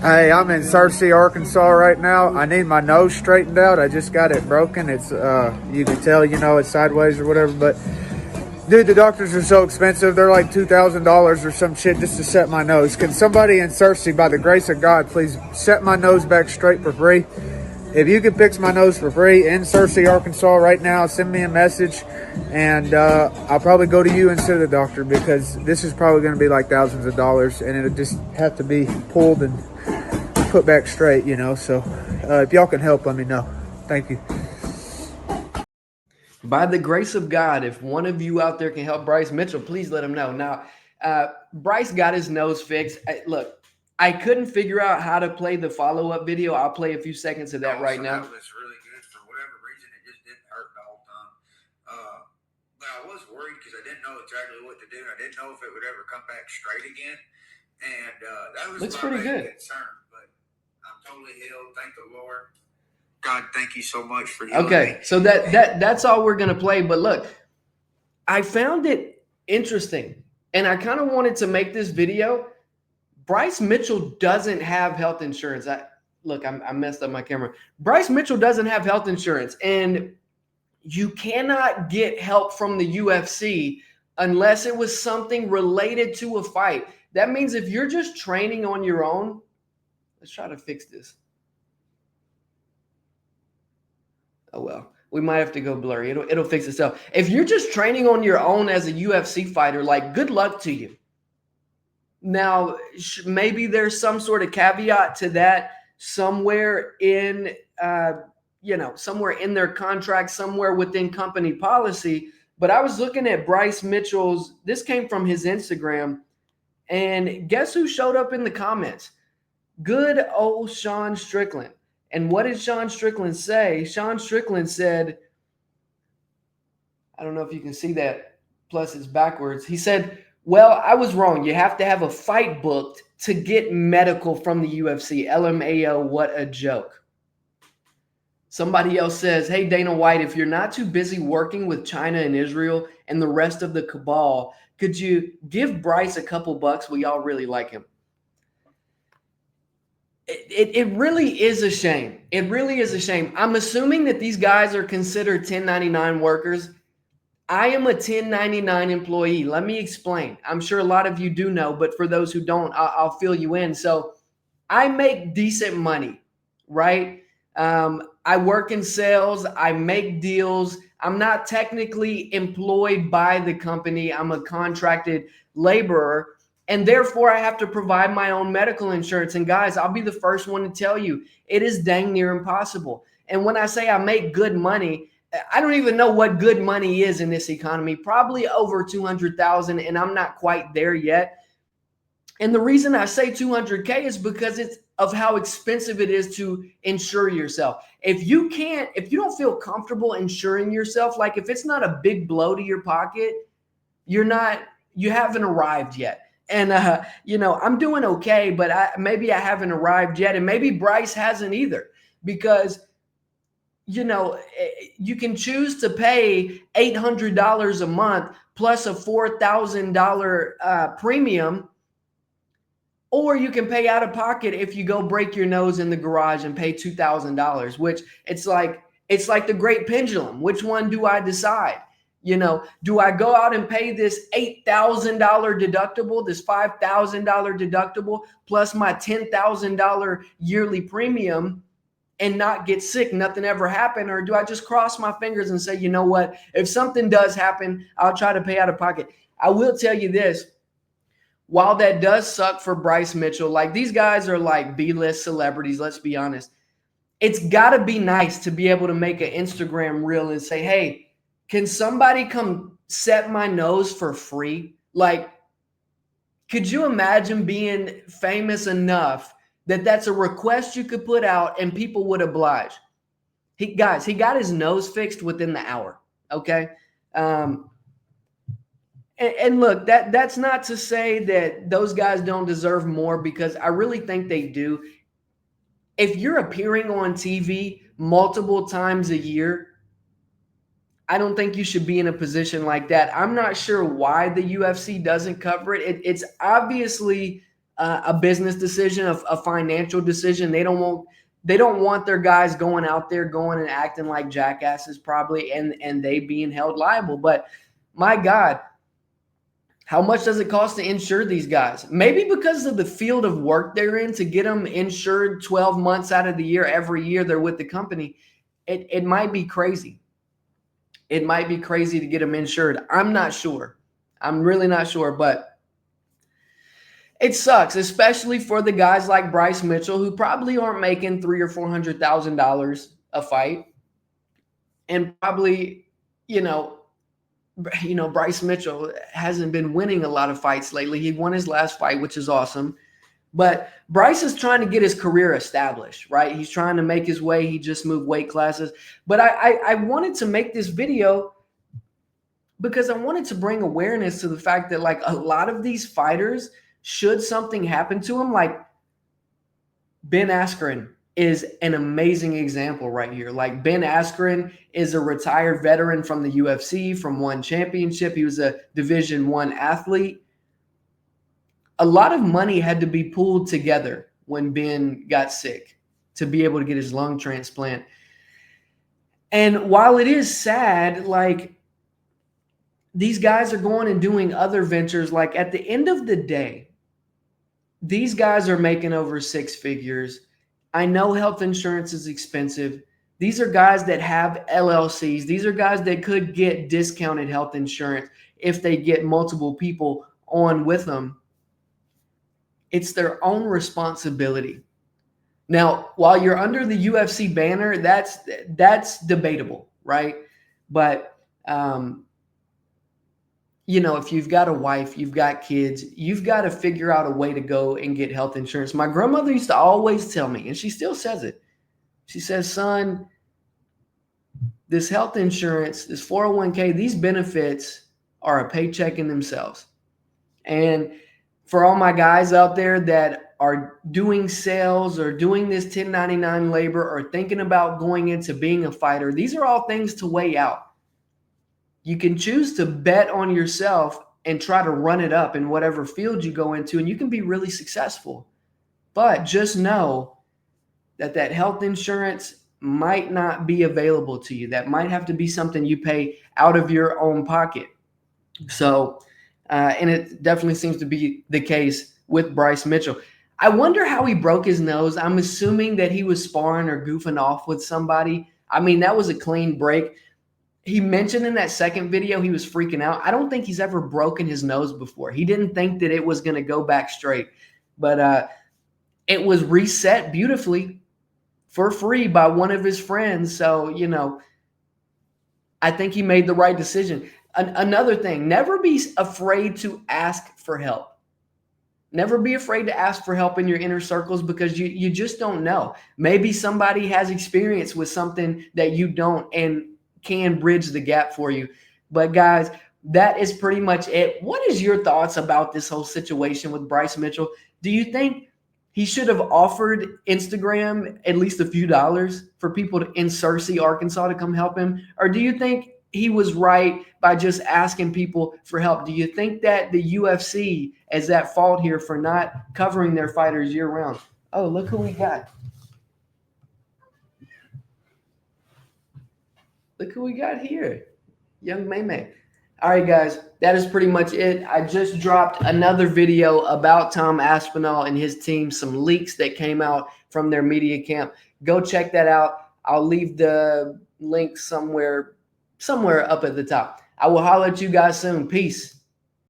Hey, I'm in Searcy, Arkansas right now. I need my nose straightened out. I just got it broken. It's you can tell, it's sideways or whatever. But dude, the doctors are so expensive. They're like $2,000 or some shit just to set my nose. Can somebody in Searcy, by the grace of God, please set my nose back straight for free? If you can fix my nose for free in Searcy, Arkansas right now, send me a message, and I'll probably go to you instead of the doctor, because this is probably going to be like thousands of dollars, and it'll just have to be pulled and put back straight. So if y'all can help, let me know. Thank you. By the grace of God, if one of you out there can help Bryce Mitchell, please let him know. Now, Bryce got his nose fixed. Look, I couldn't figure out how to play the follow-up video. I'll play a few seconds of that right now. That was really good. For whatever reason, it just didn't hurt the whole time. But I was worried because I didn't know exactly what to do. I didn't know if it would ever come back straight again. And that was Looks my pretty main good. concern. But I'm totally healed. Thank the Lord. God, thank you so much for healing me. Okay, so that's all we're gonna play. But look, I found it interesting, and I kind of wanted to make this video. Bryce Mitchell doesn't have health insurance. I messed up my camera. Bryce Mitchell doesn't have health insurance, and you cannot get help from the UFC unless it was something related to a fight. That means if you're just training on your own, let's try to fix this. Oh well, we might have to go blurry. It'll fix itself. If you're just training on your own as a UFC fighter, like, good luck to you. Now, maybe there's some sort of caveat to that somewhere in, somewhere in their contract, somewhere within company policy. But I was looking at Bryce Mitchell's. This came from his Instagram, and guess who showed up in the comments? Good old Sean Strickland. And what did Sean Strickland say? Sean Strickland said, I don't know if you can see that, plus it's backwards. He said, well, I was wrong. You have to have a fight booked to get medical from the UFC. LMAO, what a joke. Somebody else says, hey, Dana White, if you're not too busy working with China and Israel and the rest of the cabal, could you give Bryce a couple bucks? We all really like him. It really is a shame. It really is a shame. I'm assuming that these guys are considered 1099 workers. I am a 1099 employee. Let me explain. I'm sure a lot of you do know, but for those who don't, I'll fill you in. So I make decent money, right? I work in sales. I make deals. I'm not technically employed by the company. I'm a contracted laborer. And therefore, I have to provide my own medical insurance. And guys, I'll be the first one to tell you, it is dang near impossible. And when I say I make good money, I don't even know what good money is in this economy, probably over 200,000, and I'm not quite there yet. And the reason I say 200K is because it's of how expensive it is to insure yourself. If you don't feel comfortable insuring yourself, like if it's not a big blow to your pocket, you haven't arrived yet. And I'm doing okay, but maybe I haven't arrived yet, and maybe Bryce hasn't either, because you can choose to pay $800 a month plus a $4,000 premium, or you can pay out of pocket if you go break your nose in the garage and pay $2,000, which it's like the great pendulum. Which one do I decide? Do I go out and pay this $8,000 deductible, this $5,000 deductible, plus my $10,000 yearly premium, and not get sick, nothing ever happened? Or do I just cross my fingers and say, you know what, if something does happen, I'll try to pay out of pocket? I will tell you this, while that does suck for Bryce Mitchell, like, these guys are like B-list celebrities, let's be honest. It's got to be nice to be able to make an Instagram reel and say, hey, can somebody come set my nose for free? Like, could you imagine being famous enough that that's a request you could put out and people would oblige? He got his nose fixed within the hour. Okay. And look, that's not to say that those guys don't deserve more, because I really think they do. If you're appearing on TV multiple times a year, I don't think you should be in a position like that. I'm not sure why the UFC doesn't cover it. It's obviously a business decision, a financial decision. They don't want their guys going out there going and acting like jackasses probably, and they being held liable. But my God, how much does it cost to insure these guys? Maybe because of the field of work they're in, to get them insured 12 months out of the year, every year they're with the company, it might be crazy. It might be crazy to get them insured. I'm not sure. I'm really not sure, but it sucks, especially for the guys like Bryce Mitchell, who probably aren't making $300,000 or $400,000 a fight, and probably, Bryce Mitchell hasn't been winning a lot of fights lately. He won his last fight, which is awesome. But Bryce is trying to get his career established, right? He's trying to make his way. He just moved weight classes. But I wanted to make this video because I wanted to bring awareness to the fact that, like, a lot of these fighters, should something happen to them, like Ben Askren is an amazing example right here. Like, Ben Askren is a retired veteran from the UFC, from one championship. He was a Division I athlete. A lot of money had to be pulled together when Ben got sick to be able to get his lung transplant. And while it is sad, like, these guys are going and doing other ventures. Like, at the end of the day, these guys are making over six figures. I know health insurance is expensive. These are guys that have LLCs. These are guys that could get discounted health insurance if they get multiple people on with them. It's their own responsibility. Now, while you're under the UFC banner, that's debatable, right? But if you've got a wife, you've got kids, you've got to figure out a way to go and get health insurance. My grandmother used to always tell me, and she still says it. She says, son, this health insurance, this 401k, these benefits are a paycheck in themselves. And for all my guys out there that are doing sales or doing this 1099 labor or thinking about going into being a fighter, these are all things to weigh out. You can choose to bet on yourself and try to run it up in whatever field you go into, and you can be really successful. But just know that health insurance might not be available to you. That might have to be something you pay out of your own pocket. So, and it definitely seems to be the case with Bryce Mitchell. I wonder how he broke his nose. I'm assuming that he was sparring or goofing off with somebody. I mean, that was a clean break. He mentioned in that second video he was freaking out. I don't think he's ever broken his nose before. He didn't think that it was going to go back straight. But it was reset beautifully for free by one of his friends. So, I think he made the right decision. Another thing, never be afraid to ask for help. Never be afraid to ask for help in your inner circles, because you just don't know. Maybe somebody has experience with something that you don't and can bridge the gap for you. But guys, that is pretty much it. What is your thoughts about this whole situation with Bryce Mitchell? Do you think he should have offered Instagram at least a few dollars for people in Searcy, Arkansas to come help him? Or do you think he was right by just asking people for help? Do you think that the UFC is at fault here for not covering their fighters year round? Oh, look who we got. Look who we got here. Young May. All right, guys, that is pretty much it. I just dropped another video about Tom Aspinall and his team, some leaks that came out from their media camp. Go check that out. I'll leave the link somewhere up at the top. I will holler at you guys soon. Peace.